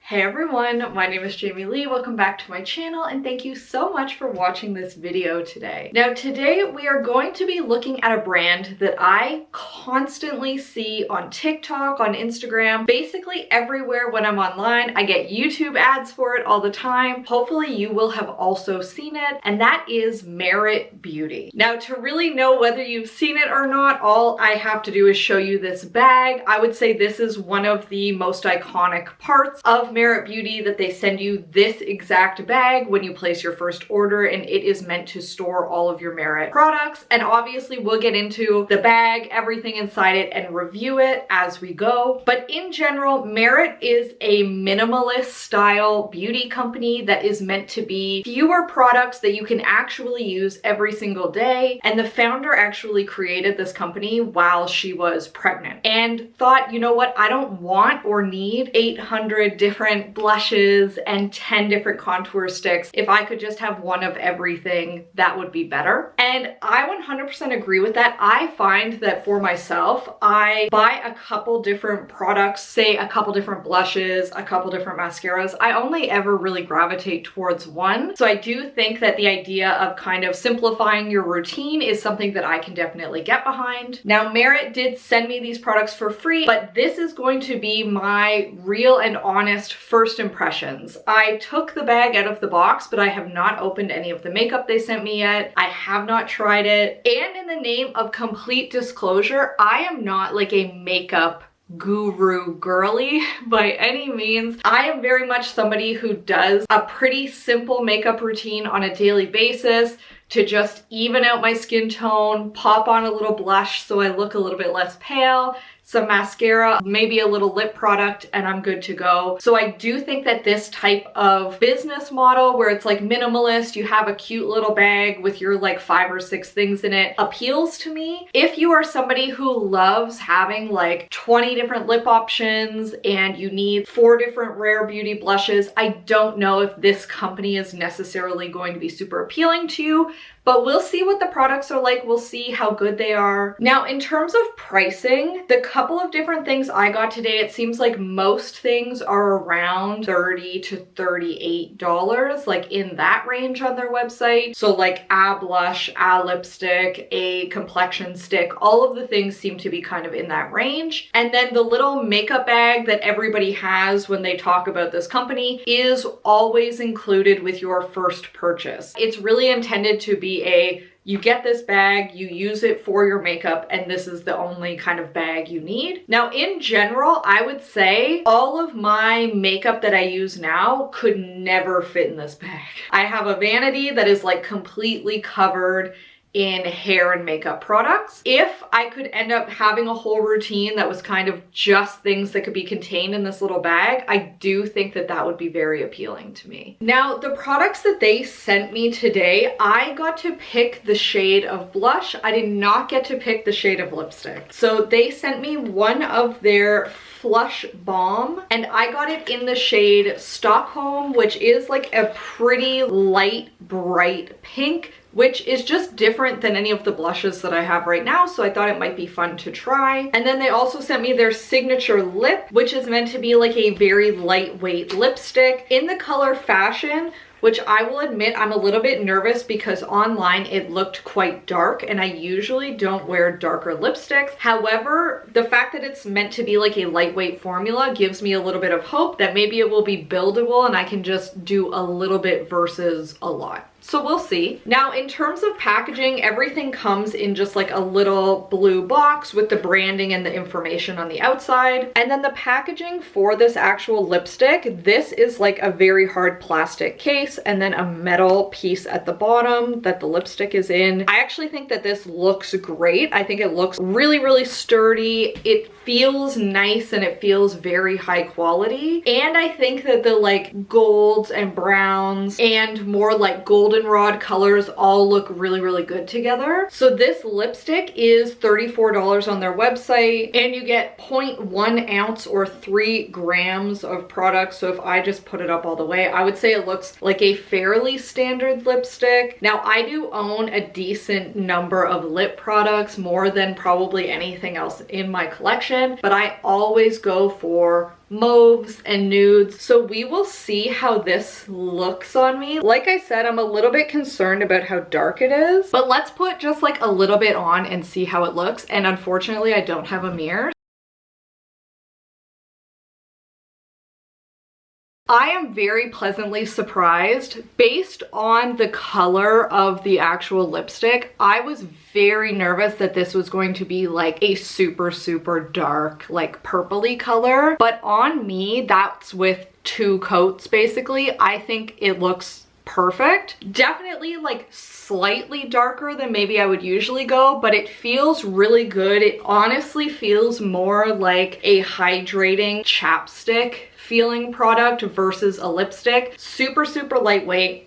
Hey everyone, my name is Jamie Leigh. Welcome back to my channel and thank you so much for watching this video today. Now today we are going to be looking at a brand that I constantly see on TikTok, on Instagram, basically everywhere when I'm online. I get YouTube ads for it all the time. Hopefully you will have also seen it, and that is Merit Beauty. Now to really know whether you've seen it or not, all I have to do is show you this bag. I would say this is one of the most iconic parts of Merit Beauty, that they send you this exact bag when you place your first order, and it is meant to store all of your Merit products. And obviously we'll get into the bag, everything inside it, and review it as we go. But in general, Merit is a minimalist style beauty company that is meant to be fewer products that you can actually use every single day. And the founder actually created this company while she was pregnant and thought, you know what, I don't want or need 800 different blushes and 10 different contour sticks. If I could just have one of everything, that would be better. And I 100% agree with that. I find that for myself, I buy a couple different products, say a couple different blushes, a couple different mascaras. I only ever really gravitate towards one. So I do think that the idea of kind of simplifying your routine is something that I can definitely get behind. Now, Merit did send me these products for free, but this is going to be my real and honest first impressions. I took the bag out of the box, but I have not opened any of the makeup they sent me yet. I have not tried it. And in the name of complete disclosure, I am not like a makeup guru girly by any means. I am very much somebody who does a pretty simple makeup routine on a daily basis to just even out my skin tone, pop on a little blush so I look a little bit less pale, some mascara, maybe a little lip product, and I'm good to go. So I do think that this type of business model where it's like minimalist, you have a cute little bag with your like 5 or 6 things in it, appeals to me. If you are somebody who loves having like 20 different lip options and you need 4 different Rare Beauty blushes, I don't know if this company is necessarily going to be super appealing to you, but we'll see what the products are like. We'll see how good they are. Now, in terms of pricing, the couple of different things I got today, it seems like most things are around $30 to $38, like in that range on their website. So like a blush, a lipstick, a complexion stick, all of the things seem to be kind of in that range. And then the little makeup bag that everybody has when they talk about this company is always included with your first purchase. It's really intended to be you get this bag, you use it for your makeup, and this is the only kind of bag you need. Now, in general, I would say all of my makeup that I use now could never fit in this bag. I have a vanity that is like completely covered in hair and makeup products. If I could end up having a whole routine that was kind of just things that could be contained in this little bag, I do think that that would be very appealing to me. Now, the products that they sent me today, I got to pick the shade of blush. I did not get to pick the shade of lipstick. So they sent me one of their Flush Balm, and I got it in the shade Stockholm, which is like a pretty light, bright pink, which is just different than any of the blushes that I have right now, so I thought it might be fun to try. And then they also sent me their signature lip, which is meant to be like a very lightweight lipstick in the color Fashion, which I will admit I'm a little bit nervous because online it looked quite dark, and I usually don't wear darker lipsticks. However, the fact that it's meant to be like a lightweight formula gives me a little bit of hope that maybe it will be buildable and I can just do a little bit versus a lot. So we'll see. Now, in terms of packaging, everything comes in just like a little blue box with the branding and the information on the outside. And then the packaging for this actual lipstick, this is like a very hard plastic case and then a metal piece at the bottom that the lipstick is in. I actually think that this looks great. I think it looks really, really sturdy. It feels nice and it feels very high quality. And I think that the like golds and browns and more like goldenrod colors all look really, really good together. So this lipstick is $34 on their website, and you get 0.1 ounce or 3 grams of product. So if I just put it up all the way, I would say it looks like a fairly standard lipstick. Now, I do own a decent number of lip products, more than probably anything else in my collection, but I always go for mauves and nudes. So we will see how this looks on me. Like I said, I'm a little bit concerned about how dark it is, but let's put just like a little bit on and see how it looks. And unfortunately, I don't have a mirror. I am very pleasantly surprised. Based on the color of the actual lipstick, I was very nervous that this was going to be like a super, super dark, like purpley color. But on me, that's with 2 coats basically. I think it looks perfect. Definitely like slightly darker than maybe I would usually go, but it feels really good. It honestly feels more like a hydrating chapstick feeling product versus a lipstick. Super, super lightweight.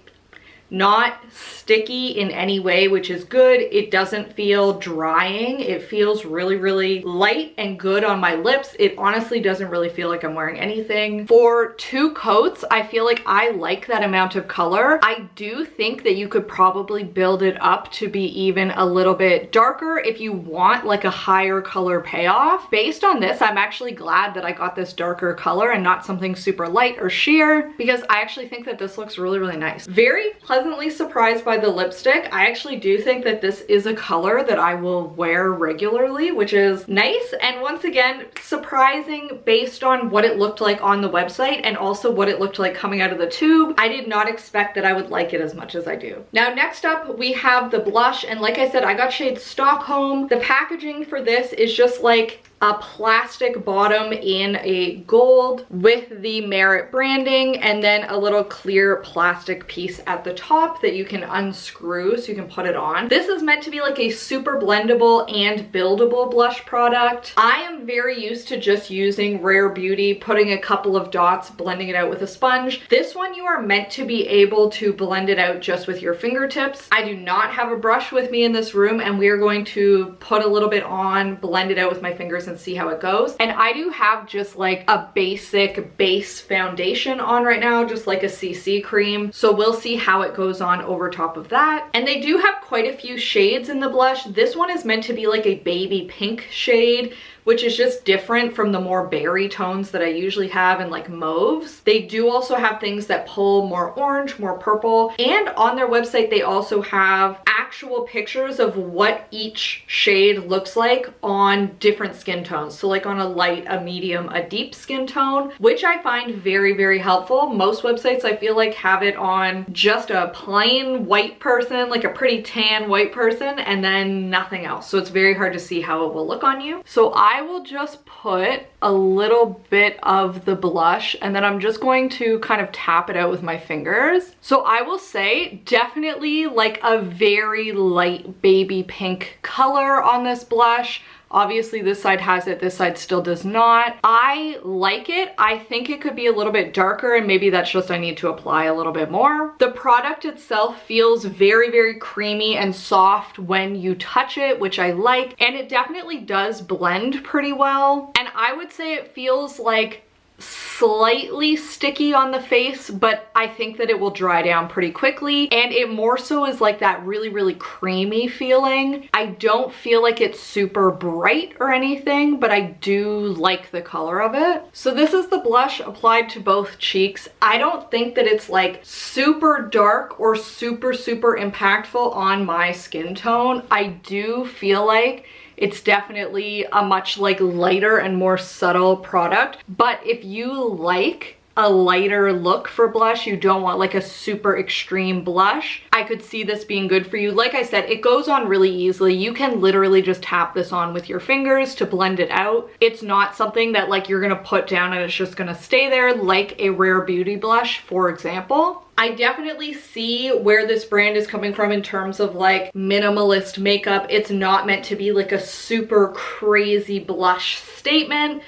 Not sticky in any way, which is good. It doesn't feel drying. It feels really, really light and good on my lips. It honestly doesn't really feel like I'm wearing anything. For 2 coats, I feel like I like that amount of color. I do think that you could probably build it up to be even a little bit darker if you want like a higher color payoff. Based on this, I'm actually glad that I got this darker color and not something super light or sheer, because I actually think that this looks really, really nice. Very pleasantly surprised by the lipstick. I actually do think that this is a color that I will wear regularly, which is nice. And once again, surprising based on what it looked like on the website and also what it looked like coming out of the tube. I did not expect that I would like it as much as I do. Now, next up, we have the blush. And like I said, I got shade Stockholm. The packaging for this is just like a plastic bottom in a gold with the Merit branding, and then a little clear plastic piece at the top that you can unscrew so you can put it on. This is meant to be like a super blendable and buildable blush product. I am very used to just using Rare Beauty, putting a couple of dots, blending it out with a sponge. This one you are meant to be able to blend it out just with your fingertips. I do not have a brush with me in this room, and we are going to put a little bit on, blend it out with my fingers and see how it goes. And I do have just like a basic base foundation on right now, just like a CC cream. So we'll see how it goes on over top of that. And they do have quite a few shades in the blush. This one is meant to be like a baby pink shade, which is just different from the more berry tones that I usually have in like mauves. They do also have things that pull more orange, more purple, and on their website they also have actual pictures of what each shade looks like on different skin tones. So like on a light, a medium, a deep skin tone, which I find very, very helpful. Most websites I feel like have it on just a plain white person, like a pretty tan white person, and then nothing else. So it's very hard to see how it will look on you. So I will just put a little bit of the blush, and then I'm just going to kind of tap it out with my fingers. So I will say definitely like a very light baby pink color on this blush. Obviously this side has it, this side still does not. I like it. I think it could be a little bit darker, and maybe that's just I need to apply a little bit more. The product itself feels very, very creamy and soft when you touch it, which I like, and it definitely does blend pretty well. And I would say it feels like slightly sticky on the face, but I think that it will dry down pretty quickly, and it more so is like that really, really creamy feeling. I don't feel like it's super bright or anything, but I do like the color of it. So this is the blush applied to both cheeks. I don't think that it's like super dark or super, super impactful on my skin tone. I do feel like it's definitely a much like lighter and more subtle product. But if you like a lighter look for blush, you don't want like a super extreme blush, I could see this being good for you. Like I said, it goes on really easily. You can literally just tap this on with your fingers to blend it out. It's not something that like you're gonna put down and it's just gonna stay there like a Rare Beauty blush, for example. I definitely see where this brand is coming from in terms of like minimalist makeup. It's not meant to be like a super crazy blush statement.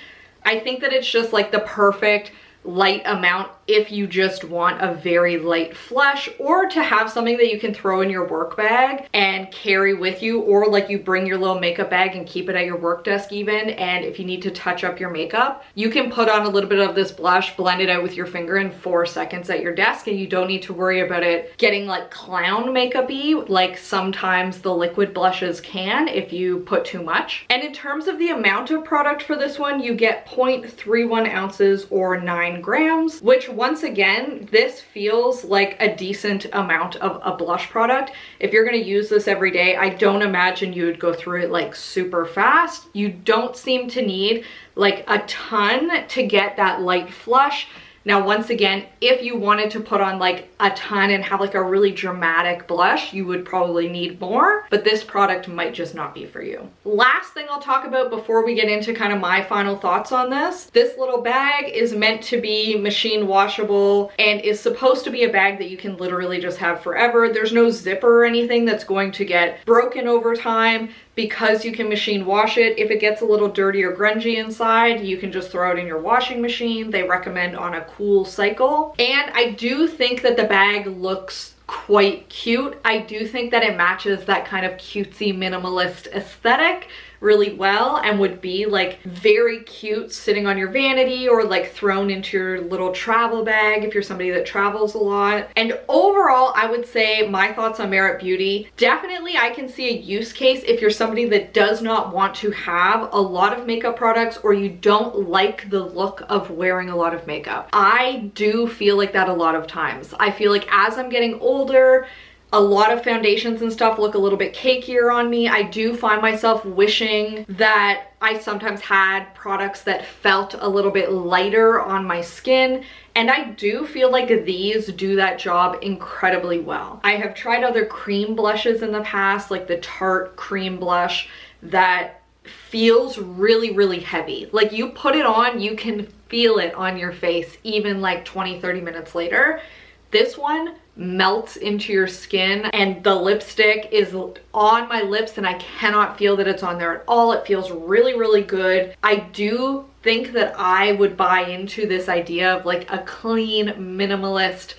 I think that it's just like the perfect light amount if you just want a very light flush, or to have something that you can throw in your work bag and carry with you, or like you bring your little makeup bag and keep it at your work desk even, and if you need to touch up your makeup, you can put on a little bit of this blush, blend it out with your finger in 4 seconds at your desk, and you don't need to worry about it getting like clown makeup-y like sometimes the liquid blushes can if you put too much. And in terms of the amount of product for this one, you get 0.31 ounces or 9 grams, which once again, this feels like a decent amount of a blush product. If you're going to use this every day, I don't imagine you would go through it like super fast. You don't seem to need like a ton to get that light flush. Now, once again, if you wanted to put on like a ton and have like a really dramatic blush, you would probably need more, but this product might just not be for you. Last thing I'll talk about before we get into kind of my final thoughts on this little bag is meant to be machine washable and is supposed to be a bag that you can literally just have forever. There's no zipper or anything that's going to get broken over time, because you can machine wash it. If it gets a little dirty or grungy inside, you can just throw it in your washing machine. They recommend on a cool cycle. And I do think that the bag looks quite cute. I do think that it matches that kind of cutesy minimalist aesthetic really well and would be like very cute sitting on your vanity or like thrown into your little travel bag if you're somebody that travels a lot. And overall, I would say my thoughts on Merit Beauty, definitely I can see a use case if you're somebody that does not want to have a lot of makeup products or you don't like the look of wearing a lot of makeup. I do feel like that a lot of times. I feel like as I'm getting older, a lot of foundations and stuff look a little bit cakier on me. I do find myself wishing that I sometimes had products that felt a little bit lighter on my skin, and I do feel like these do that job incredibly well. I have tried other cream blushes in the past, like the Tarte cream blush that feels really, really heavy. Like you put it on, you can feel it on your face even like 20-30 minutes later. This one melts into your skin and the lipstick is on my lips and I cannot feel that it's on there at all. It feels really, really good. I do think that I would buy into this idea of like a clean, minimalist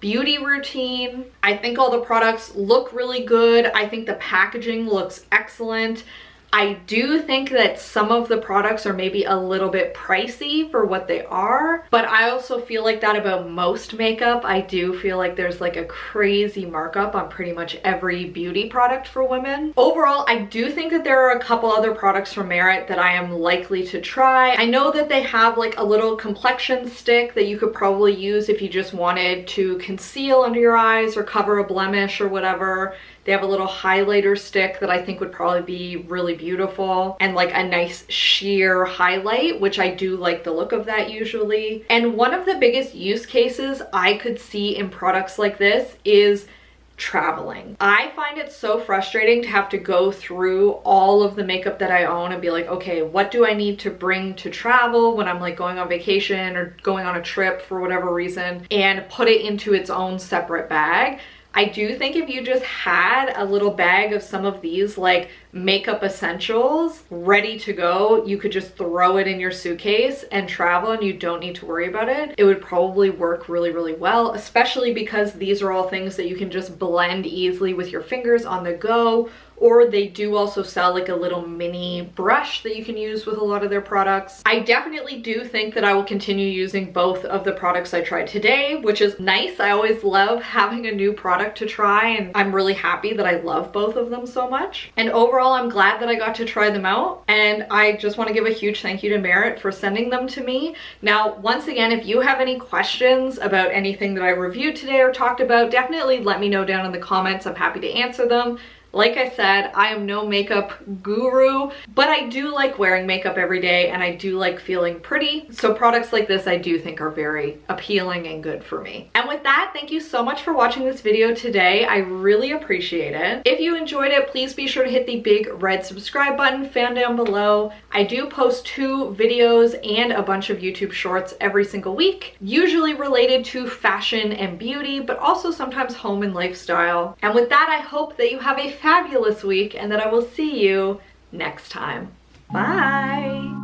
beauty routine. I think all the products look really good. I think the packaging looks excellent. I do think that some of the products are maybe a little bit pricey for what they are, but I also feel like that about most makeup. I do feel like there's like a crazy markup on pretty much every beauty product for women. Overall, I do think that there are a couple other products from Merit that I am likely to try. I know that they have like a little complexion stick that you could probably use if you just wanted to conceal under your eyes or cover a blemish or whatever. They have a little highlighter stick that I think would probably be really beautiful and like a nice sheer highlight, which I do like the look of that usually. And one of the biggest use cases I could see in products like this is traveling. I find it so frustrating to have to go through all of the makeup that I own and be like, okay, what do I need to bring to travel when I'm like going on vacation or going on a trip for whatever reason, and put it into its own separate bag. I do think if you just had a little bag of some of these like makeup essentials ready to go, you could just throw it in your suitcase and travel and you don't need to worry about it. It would probably work really, really well, especially because these are all things that you can just blend easily with your fingers on the go. Or they do also sell like a little mini brush that you can use with a lot of their products. I definitely do think that I will continue using both of the products I tried today, which is nice. I always love having a new product to try, and I'm really happy that I love both of them so much. And overall, I'm glad that I got to try them out, and I just want to give a huge thank you to Merit for sending them to me. Now, once again, if you have any questions about anything that I reviewed today or talked about, definitely let me know down in the comments. I'm happy to answer them. Like I said, I am no makeup guru, but I do like wearing makeup every day and I do like feeling pretty. So products like this I do think are very appealing and good for me. And with that, thank you so much for watching this video today. I really appreciate it. If you enjoyed it, please be sure to hit the big red subscribe button found down below. I do post 2 videos and a bunch of YouTube shorts every single week, usually related to fashion and beauty, but also sometimes home and lifestyle. And with that, I hope that you have a fabulous week and that I will see you next time. Bye!